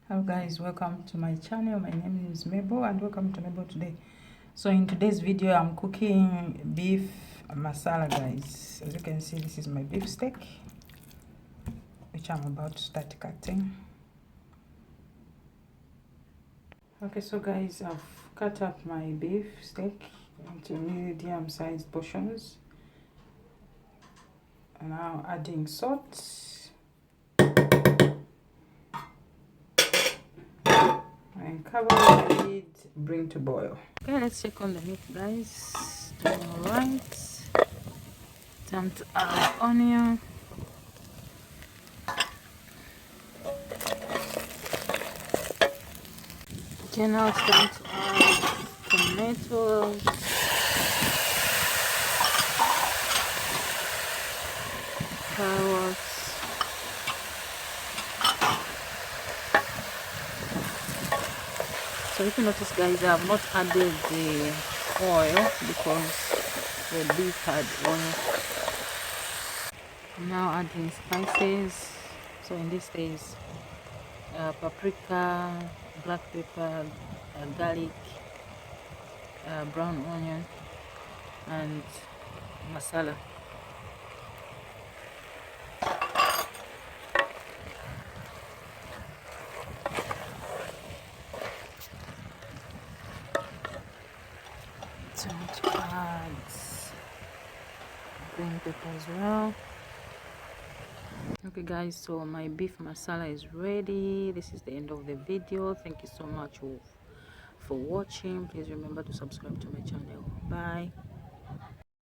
Hello guys, welcome to my channel. My name is Mabel and welcome to Mabel today. So in today's video I'm cooking beef masala, guys. As you can see, this is my beef steak which I'm about to start cutting. Okay, so guys, I've cut up my beef steak into medium sized portions. And now adding salt and cover the lid, bring to boil. Okay, let's check on the meat, guys. Doing all right. Time to add onion. Okay, now it's time to add tomatoes, carrots, so if you notice, guys, I have not added the oil because the beef had oil. I'm now adding spices. So in this case, paprika, black pepper, garlic, brown onion, and masala. So to add green pepper as well. Okay guys, so my beef masala is ready. This is the end of the video. Thank you so much for watching. Please remember to subscribe to my channel. Bye.